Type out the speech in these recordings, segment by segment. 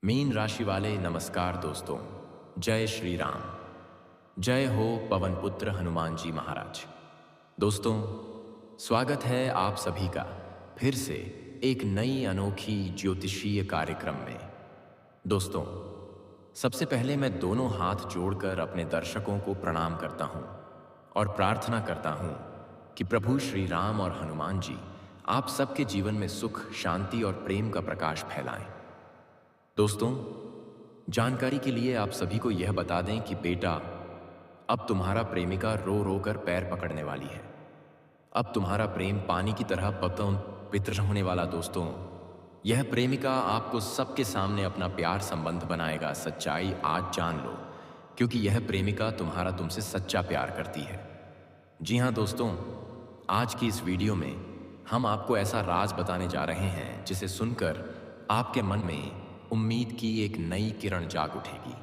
Mean राशि वाले नमस्कार दोस्तों। जय श्री राम। जय हो पवन पुत्र हनुमान जी महाराज। दोस्तों, स्वागत है आप सभी का फिर से एक नई अनोखी ज्योतिषीय कार्यक्रम में। दोस्तों, सबसे पहले मैं दोनों हाथ जोड़कर अपने दर्शकों को प्रणाम करता हूं और प्रार्थना करता हूं कि प्रभु श्री राम और हनुमान जी आप सबके जीवन में सुख, शांति और प्रेम का प्रकाश फैलाएं। दोस्तों, जानकारी के लिए आप सभी को यह बता दें कि बेटा, अब तुम्हारा प्रेमिका रो रो कर पैर पकड़ने वाली है। अब तुम्हारा प्रेम पानी की तरह पवित्र होने वाला। दोस्तों, यह प्रेमिका आपको सबके सामने अपना प्यार संबंध बनाएगा। सच्चाई आज जान लो, क्योंकि यह प्रेमिका तुमसे सच्चा प्यार करती है। जी हाँ दोस्तों, आज की इस वीडियो में हम आपको ऐसा राज बताने जा रहे हैं जिसे सुनकर आपके मन में उम्मीद की एक नई किरण जाग उठेगी।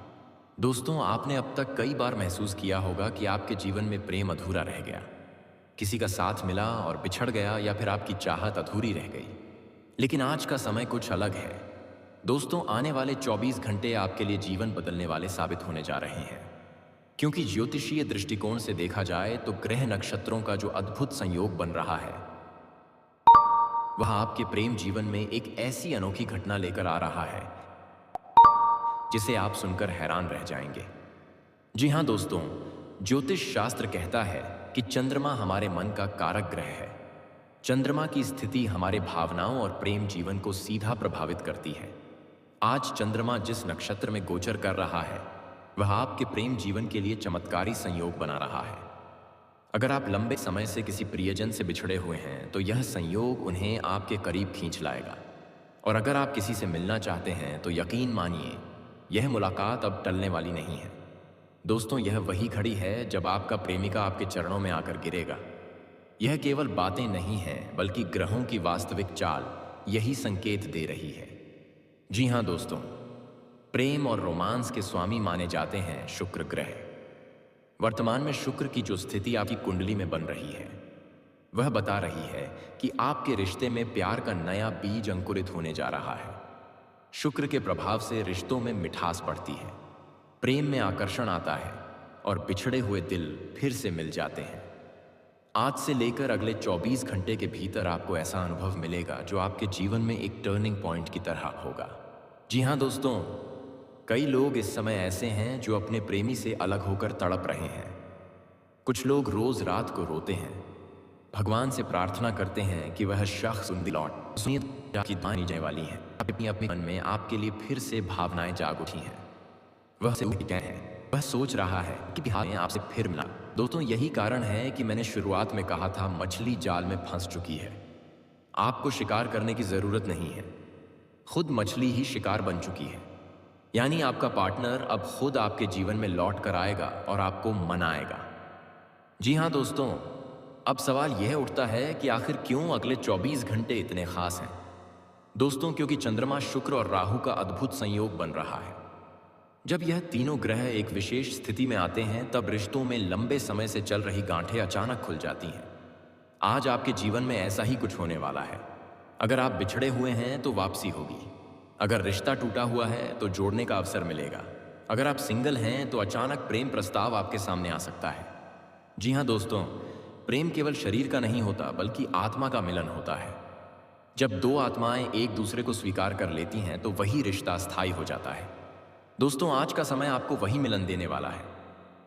दोस्तों, आपने अब तक कई बार महसूस किया होगा कि आपके जीवन में प्रेम अधूरा रह गया। किसी का साथ मिला और बिछड़ गया, या फिर आपकी चाहत अधूरी रह गई। लेकिन आज का समय कुछ अलग है। दोस्तों, आने वाले 24 घंटे आपके लिए जीवन बदलने वाले साबित होने जा रहे हैं, क्योंकि ज्योतिषीय दृष्टिकोण से देखा जाए तो ग्रह नक्षत्रों का जो अद्भुत संयोग बन रहा है वह आपके प्रेम जीवन में एक ऐसी अनोखी घटना लेकर आ रहा है जिसे आप सुनकर हैरान रह जाएंगे। जी हां दोस्तों, ज्योतिष शास्त्र कहता है कि चंद्रमा हमारे मन का कारक ग्रह है। चंद्रमा की स्थिति हमारे भावनाओं और प्रेम जीवन को सीधा प्रभावित करती है। आज चंद्रमा जिस नक्षत्र में गोचर कर रहा है वह आपके प्रेम जीवन के लिए चमत्कारी संयोग बना रहा है। अगर आप लंबे समय से किसी प्रियजन से बिछड़े हुए हैं तो यह संयोग उन्हें आपके करीब खींच लाएगा। और अगर आप किसी से मिलना चाहते हैं तो यकीन मानिए, यह मुलाकात अब टलने वाली नहीं है। दोस्तों, यह वही घड़ी है जब आपका प्रेमिका आपके चरणों में आकर गिरेगा। यह केवल बातें नहीं हैं, बल्कि ग्रहों की वास्तविक चाल यही संकेत दे रही है। जी हाँ दोस्तों, प्रेम और रोमांस के स्वामी माने जाते हैं शुक्र ग्रह। वर्तमान में शुक्र की जो स्थिति आपकी कुंडली में बन रही है वह बता रही है कि आपके रिश्ते में प्यार का नया बीज अंकुरित होने जा रहा है। शुक्र के प्रभाव से रिश्तों में मिठास बढ़ती है, प्रेम में आकर्षण आता है और बिछड़े हुए दिल फिर से मिल जाते हैं। आज से लेकर अगले 24 घंटे के भीतर आपको ऐसा अनुभव मिलेगा जो आपके जीवन में एक टर्निंग पॉइंट की तरह होगा। जी हाँ दोस्तों, कई लोग इस समय ऐसे हैं जो अपने प्रेमी से अलग होकर तड़प रहे हैं। कुछ लोग रोज रात को रोते हैं, भगवान से प्रार्थना करते हैं कि वह शख्स उन लौट की मानी जाने वाली है। अपने मन में आपके लिए फिर से भावनाएं जाग उठी हैं। वह से क्या है, वह सोच रहा है कि मैं आपसे फिर मिला। दोस्तों, यही कारण है कि मैंने शुरुआत में कहा था मछली जाल में फंस चुकी है। आपको शिकार करने की जरूरत नहीं है, खुद मछली ही शिकार बन चुकी है। यानी आपका पार्टनर अब खुद आपके जीवन में लौट कर आएगा और आपको मनाएगा। जी हाँ दोस्तों, अब सवाल यह उठता है कि आखिर क्यों अगले 24 घंटे इतने खास हैं। दोस्तों, क्योंकि चंद्रमा, शुक्र और राहु का अद्भुत संयोग बन रहा है। जब यह तीनों ग्रह एक विशेष स्थिति में आते हैं तब रिश्तों में लंबे समय से चल रही गांठें अचानक खुल जाती हैं। आज आपके जीवन में ऐसा ही कुछ होने वाला है। अगर आप बिछड़े हुए हैं तो वापसी होगी। अगर रिश्ता टूटा हुआ है तो जोड़ने का अवसर मिलेगा। अगर आप सिंगल हैं तो अचानक प्रेम प्रस्ताव आपके सामने आ सकता है। जी हाँ दोस्तों, प्रेम केवल शरीर का नहीं होता बल्कि आत्मा का मिलन होता है। जब दो आत्माएं एक दूसरे को स्वीकार कर लेती हैं तो वही रिश्ता स्थायी हो जाता है। दोस्तों, आज का समय आपको वही मिलन देने वाला है।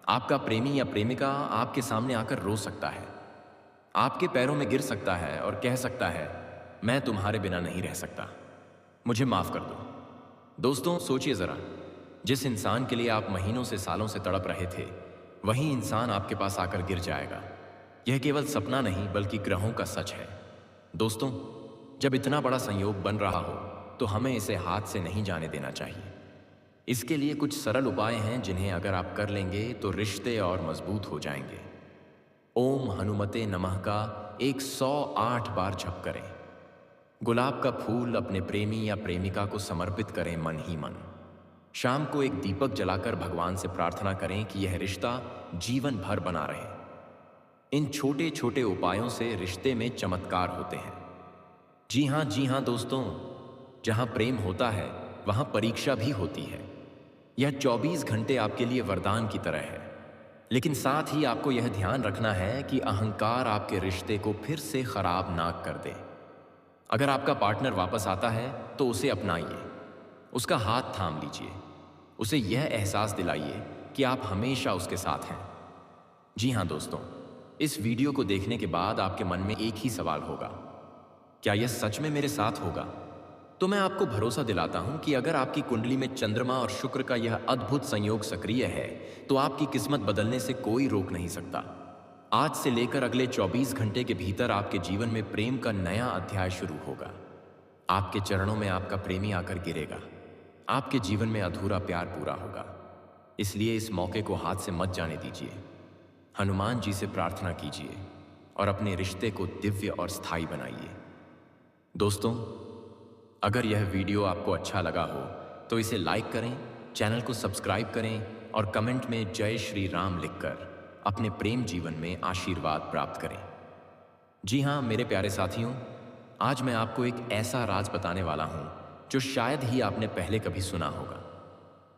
आपका प्रेमी या प्रेमिका आपके सामने आकर रो सकता है, आपके पैरों में गिर सकता है और कह सकता है, मैं तुम्हारे बिना नहीं रह सकता, मुझे माफ कर दो। दोस्तों, सोचिए जरा, जिस इंसान के लिए आप महीनों से, सालों से तड़प रहे थे, वही इंसान आपके पास आकर गिर जाएगा। यह केवल सपना नहीं बल्कि ग्रहों का सच है। दोस्तों, जब इतना बड़ा संयोग बन रहा हो तो हमें इसे हाथ से नहीं जाने देना चाहिए। इसके लिए कुछ सरल उपाय हैं जिन्हें अगर आप कर लेंगे तो रिश्ते और मजबूत हो जाएंगे। ओम हनुमते नमः का 108 बार जप करें। गुलाब का फूल अपने प्रेमी या प्रेमिका को समर्पित करें मन ही मन। शाम को एक दीपक जलाकर भगवान से प्रार्थना करें कि यह रिश्ता जीवन भर बना रहे। इन छोटे छोटे उपायों से रिश्ते में चमत्कार होते हैं। जी हाँ दोस्तों, जहाँ प्रेम होता है वहां परीक्षा भी होती है। यह 24 घंटे आपके लिए वरदान की तरह है, लेकिन साथ ही आपको यह ध्यान रखना है कि अहंकार आपके रिश्ते को फिर से खराब ना कर दे। अगर आपका पार्टनर वापस आता है तो उसे अपनाइए, उसका हाथ थाम लीजिए, उसे यह एहसास दिलाइए कि आप हमेशा उसके साथ हैं। जी हाँ दोस्तों, इस वीडियो को देखने के बाद आपके मन में एक ही सवाल होगा, क्या यह सच में मेरे साथ होगा? तो मैं आपको भरोसा दिलाता हूं कि अगर आपकी कुंडली में चंद्रमा और शुक्र का यह अद्भुत संयोग सक्रिय है तो आपकी किस्मत बदलने से कोई रोक नहीं सकता। आज से लेकर अगले 24 घंटे के भीतर आपके जीवन में प्रेम का नया अध्याय शुरू होगा। आपके चरणों में आपका प्रेमी आकर गिरेगा, आपके जीवन में अधूरा प्यार पूरा होगा। इसलिए इस मौके को हाथ से मत जाने दीजिए। हनुमान जी से प्रार्थना कीजिए और अपने रिश्ते को दिव्य और स्थायी बनाइए। दोस्तों, अगर यह वीडियो आपको अच्छा लगा हो तो इसे लाइक करें, चैनल को सब्सक्राइब करें और कमेंट में जय श्री राम लिखकर अपने प्रेम जीवन में आशीर्वाद प्राप्त करें। जी हाँ मेरे प्यारे साथियों, आज मैं आपको एक ऐसा राज बताने वाला हूं जो शायद ही आपने पहले कभी सुना होगा।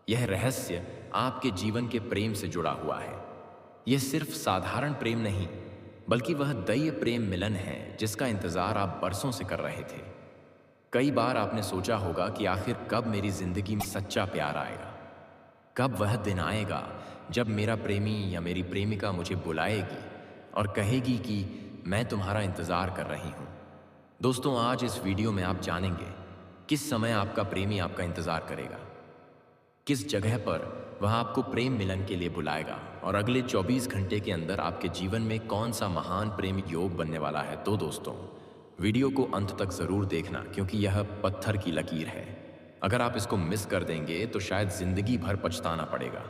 यह रहस्य आपके जीवन के प्रेम से जुड़ा हुआ है। यह सिर्फ साधारण प्रेम नहीं, बल्कि वह दैवीय प्रेम मिलन है जिसका इंतजार आप बरसों से कर रहे थे। कई बार आपने सोचा होगा कि आखिर कब मेरी जिंदगी में सच्चा प्यार आएगा, कब वह दिन आएगा जब मेरा प्रेमी या मेरी प्रेमिका मुझे बुलाएगी और कहेगी कि मैं तुम्हारा इंतजार कर रही हूं। दोस्तों, आज इस वीडियो में आप जानेंगे किस समय आपका प्रेमी आपका इंतजार करेगा, किस जगह पर वह आपको प्रेम मिलन के लिए बुलाएगा और अगले 24 घंटे के अंदर आपके जीवन में कौन सा महान प्रेम योग बनने वाला है। तो दोस्तों, वीडियो को अंत तक जरूर देखना क्योंकि यह पत्थर की लकीर है। अगर आप इसको मिस कर देंगे तो शायद जिंदगी भर पछताना पड़ेगा।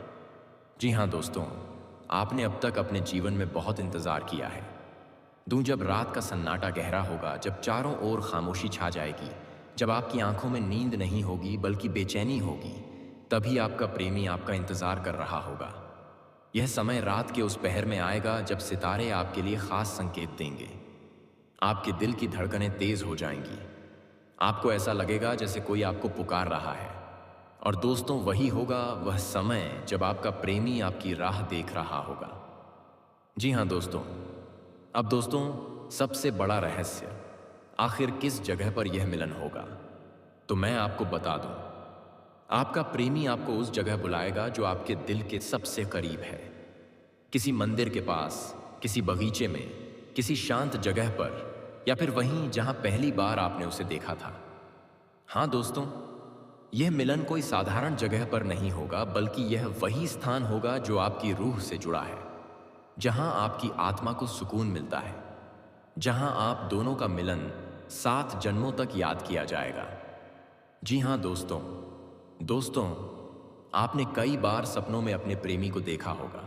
जी हाँ दोस्तों, आपने अब तक अपने जीवन में बहुत इंतजार किया है। जब रात का सन्नाटा गहरा होगा, जब चारों ओर खामोशी छा जाएगी, जब आपकी आंखों में नींद नहीं होगी बल्कि बेचैनी होगी, तभी आपका प्रेमी आपका इंतजार कर रहा होगा। यह समय रात के उस पहर में आएगा जब सितारे आपके लिए खास संकेत देंगे। आपके दिल की धड़कनें तेज हो जाएंगी, आपको ऐसा लगेगा जैसे कोई आपको पुकार रहा है। और दोस्तों, वही होगा वह समय जब आपका प्रेमी आपकी राह देख रहा होगा। जी हाँ दोस्तों, अब दोस्तों, सबसे बड़ा रहस्य, आखिर किस जगह पर यह मिलन होगा? तो मैं आपको बता दूं, आपका प्रेमी आपको उस जगह बुलाएगा जो आपके दिल के सबसे करीब है। किसी मंदिर के पास, किसी बगीचे में, किसी शांत जगह पर, या फिर वहीं जहां पहली बार आपने उसे देखा था। हाँ दोस्तों, यह मिलन कोई साधारण जगह पर नहीं होगा, बल्कि यह वही स्थान होगा जो आपकी रूह से जुड़ा है, जहां आपकी आत्मा को सुकून मिलता है, जहां आप दोनों का मिलन 7 जन्मों तक याद किया जाएगा। जी हाँ दोस्तों, आपने कई बार सपनों में अपने प्रेमी को देखा होगा।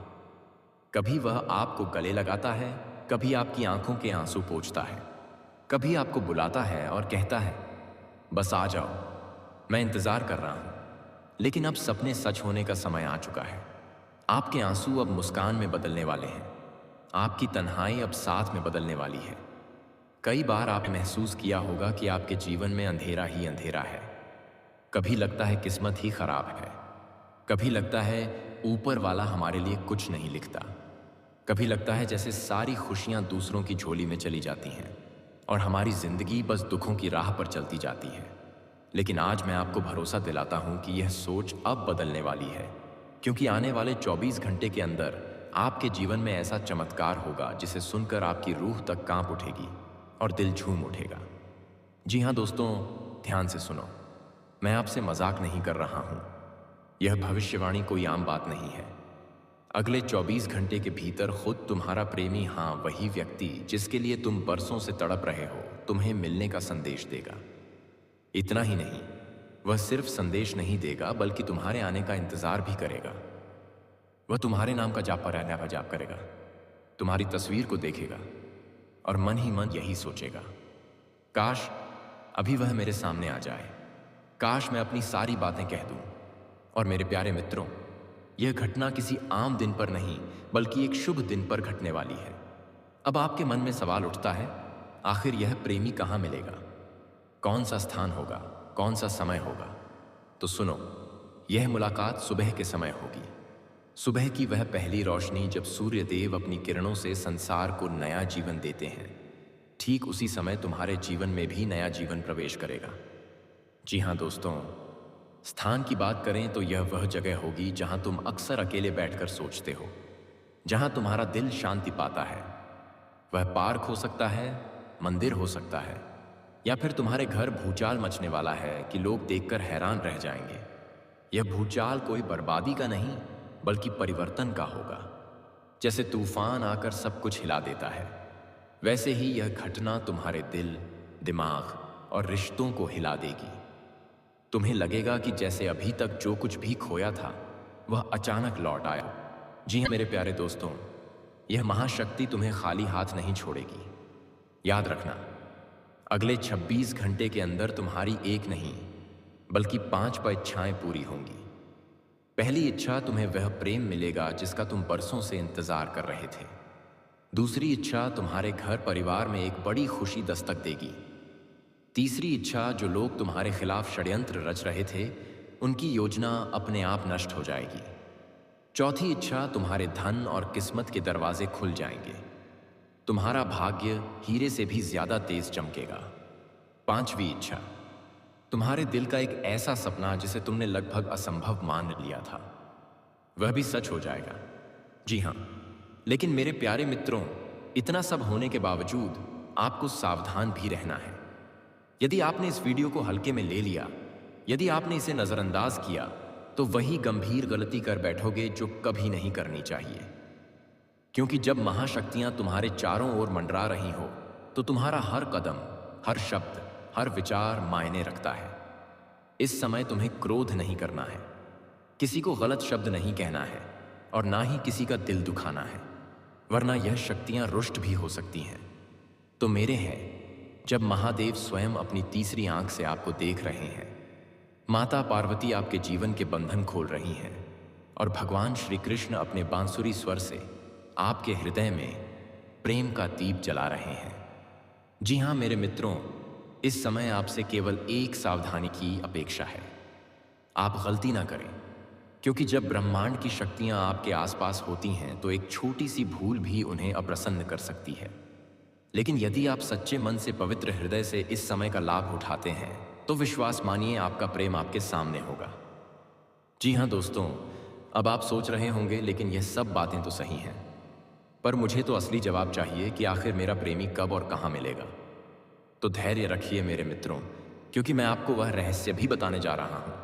कभी वह आपको गले लगाता है, कभी आपकी आंखों के आंसू पोंछता है, कभी आपको बुलाता है और कहता है, बस आ जाओ, मैं इंतजार कर रहा हूं। लेकिन अब सपने सच होने का समय आ चुका है। आपके आंसू अब मुस्कान में बदलने वाले हैं, आपकी तन्हाई अब साथ में बदलने वाली है। कई बार आपने महसूस किया होगा कि आपके जीवन में अंधेरा ही अंधेरा है। कभी लगता है किस्मत ही खराब है, कभी लगता है ऊपर वाला हमारे लिए कुछ नहीं लिखता, कभी लगता है जैसे सारी खुशियां दूसरों की झोली में चली जाती हैं और हमारी जिंदगी बस दुखों की राह पर चलती जाती है। लेकिन आज मैं आपको भरोसा दिलाता हूं कि यह सोच अब बदलने वाली है, क्योंकि आने वाले 24 घंटे के अंदर आपके जीवन में ऐसा चमत्कार होगा जिसे सुनकर आपकी रूह तक कांप उठेगी और दिल झूम उठेगा। जी हाँ दोस्तों, ध्यान से सुनो, मैं आपसे मजाक नहीं कर रहा हूं। यह भविष्यवाणी कोई आम बात नहीं है। अगले 24 घंटे के भीतर खुद तुम्हारा प्रेमी, हाँ वही व्यक्ति जिसके लिए तुम बरसों से तड़प रहे हो, तुम्हें मिलने का संदेश देगा। इतना ही नहीं, वह सिर्फ संदेश नहीं देगा बल्कि तुम्हारे आने का इंतजार भी करेगा। वह तुम्हारे नाम का जाप करेगा, तुम्हारी तस्वीर को देखेगा और मन ही मन यही सोचेगा, काश अभी वह मेरे सामने आ जाए, काश मैं अपनी सारी बातें कह दूं। और मेरे प्यारे मित्रों, यह घटना किसी आम दिन पर नहीं बल्कि एक शुभ दिन पर घटने वाली है। अब आपके मन में सवाल उठता है, आखिर यह प्रेमी कहाँ मिलेगा? कौन सा स्थान होगा? कौन सा समय होगा? तो सुनो, यह मुलाकात सुबह के समय होगी। सुबह की वह पहली रोशनी जब सूर्य देव अपनी किरणों से संसार को नया जीवन देते हैं, ठीक उसी समय तुम्हारे जीवन में भी नया जीवन प्रवेश करेगा। जी हाँ दोस्तों, स्थान की बात करें तो यह वह जगह होगी जहां तुम अक्सर अकेले बैठकर सोचते हो, जहां तुम्हारा दिल शांति पाता है। वह पार्क हो सकता है, मंदिर हो सकता है, या फिर तुम्हारे घर भूचाल मचने वाला है कि लोग देखकर हैरान रह जाएंगे। यह भूचाल कोई बर्बादी का नहीं बल्कि परिवर्तन का होगा। जैसे तूफान आकर सब कुछ हिला देता है, वैसे ही यह घटना तुम्हारे दिल, दिमाग और रिश्तों को हिला देगी। तुम्हें लगेगा कि जैसे अभी तक जो कुछ भी खोया था वह अचानक लौट आया। जी हाँ मेरे प्यारे दोस्तों, यह महाशक्ति तुम्हें खाली हाथ नहीं छोड़ेगी। याद रखना, अगले 26 घंटे के अंदर तुम्हारी एक नहीं बल्कि 5 इच्छाएं पूरी होंगी। पहली इच्छा, तुम्हें वह प्रेम मिलेगा जिसका तुम बरसों से इंतजार कर रहे थे। दूसरी इच्छा, तुम्हारे घर परिवार में एक बड़ी खुशी दस्तक देगी। तीसरी इच्छा, जो लोग तुम्हारे खिलाफ षड्यंत्र रच रहे थे उनकी योजना अपने आप नष्ट हो जाएगी। चौथी इच्छा, तुम्हारे धन और किस्मत के दरवाजे खुल जाएंगे। तुम्हारा भाग्य हीरे से भी ज्यादा तेज चमकेगा। पांचवी इच्छा, तुम्हारे दिल का एक ऐसा सपना जिसे तुमने लगभग असंभव मान लिया था, वह भी सच हो जाएगा। जी हाँ, लेकिन मेरे प्यारे मित्रों, इतना सब होने के बावजूद आपको सावधान भी रहना है। यदि आपने इस वीडियो को हल्के में ले लिया, यदि आपने इसे नजरअंदाज किया, तो वही गंभीर गलती कर बैठोगे जो कभी नहीं करनी चाहिए। क्योंकि जब महाशक्तियां तुम्हारे चारों ओर मंडरा रही हो तो तुम्हारा हर कदम, हर शब्द, हर विचार मायने रखता है। इस समय तुम्हें क्रोध नहीं करना है, किसी को गलत शब्द नहीं कहना है और ना ही किसी का दिल दुखाना है, वरना यह शक्तियां रुष्ट भी हो सकती हैं। तो मेरे हैं, जब महादेव स्वयं अपनी तीसरी आंख से आपको देख रहे हैं, माता पार्वती आपके जीवन के बंधन खोल रही हैं और भगवान श्री कृष्ण अपने बांसुरी स्वर से आपके हृदय में प्रेम का दीप जला रहे हैं। जी हाँ मेरे मित्रों, इस समय आपसे केवल एक सावधानी की अपेक्षा है। आप गलती ना करें, क्योंकि जब ब्रह्मांड की शक्तियां आपके आसपास होती हैं तो एक छोटी सी भूल भी उन्हें अप्रसन्न कर सकती है। लेकिन यदि आप सच्चे मन से, पवित्र हृदय से इस समय का लाभ उठाते हैं तो विश्वास मानिए, आपका प्रेम आपके सामने होगा। जी हाँ दोस्तों, अब आप सोच रहे होंगे लेकिन यह सब बातें तो सही हैं, पर मुझे तो असली जवाब चाहिए कि आखिर मेरा प्रेमी कब और कहाँ मिलेगा। तो धैर्य रखिए मेरे मित्रों, क्योंकि मैं आपको वह रहस्य भी बताने जा रहा हूँ।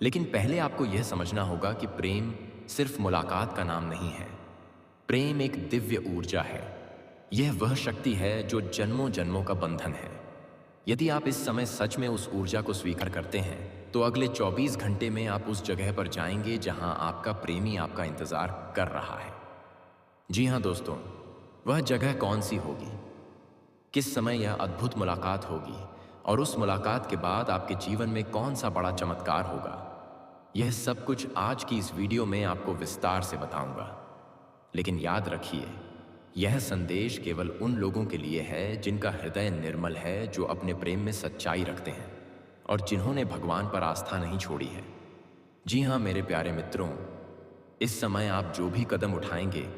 लेकिन पहले आपको यह समझना होगा कि प्रेम सिर्फ मुलाकात का नाम नहीं है। प्रेम एक दिव्य ऊर्जा है। यह वह शक्ति है जो जन्मों जन्मों का बंधन है। यदि आप इस समय सच में उस ऊर्जा को स्वीकार करते हैं तो अगले 24 घंटे में आप उस जगह पर जाएंगे जहां आपका प्रेमी आपका इंतजार कर रहा है। जी हाँ दोस्तों, वह जगह कौन सी होगी, किस समय यह अद्भुत मुलाकात होगी और उस मुलाकात के बाद आपके जीवन में कौन सा बड़ा चमत्कार होगा, यह सब कुछ आज की इस वीडियो में आपको विस्तार से बताऊंगा। लेकिन याद रखिए, यह संदेश केवल उन लोगों के लिए है जिनका हृदय निर्मल है, जो अपने प्रेम में सच्चाई रखते हैं और जिन्होंने भगवान पर आस्था नहीं छोड़ी है। जी हाँ मेरे प्यारे मित्रों, इस समय आप जो भी कदम उठाएंगे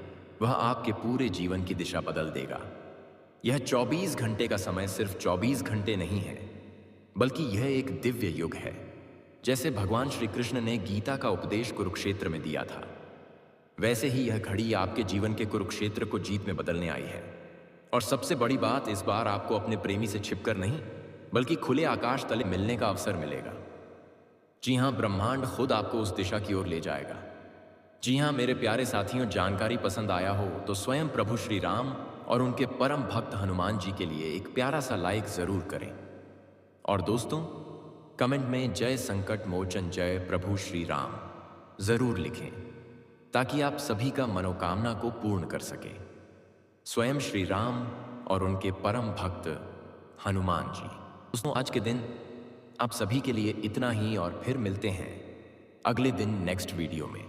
वह आपके पूरे जीवन की दिशा बदल देगा। यह 24 घंटे का समय सिर्फ 24 घंटे नहीं है, बल्कि यह एक दिव्य युग है। जैसे भगवान श्री कृष्ण ने गीता का उपदेश कुरुक्षेत्र में दिया था, वैसे ही यह घड़ी आपके जीवन के कुरुक्षेत्र को जीत में बदलने आई है। और सबसे बड़ी बात, इस बार आपको अपने प्रेमी से छिपकर नहीं बल्कि खुले आकाश तले मिलने का अवसर मिलेगा। जी हाँ, ब्रह्मांड खुद आपको उस दिशा की ओर ले जाएगा। जी हाँ मेरे प्यारे साथियों, जानकारी पसंद आया हो तो स्वयं प्रभु श्री राम और उनके परम भक्त हनुमान जी के लिए एक प्यारा सा लाइक जरूर करें। और दोस्तों, कमेंट में जय संकट मोचन जय प्रभु श्री राम जरूर लिखें, ताकि आप सभी का मनोकामना को पूर्ण कर सके। स्वयं श्री राम और उनके परम भक्त हनुमान जी। दोस्तों, आज के दिन आप सभी के लिए इतना ही और फिर मिलते हैं अगले दिन नेक्स्ट वीडियो में।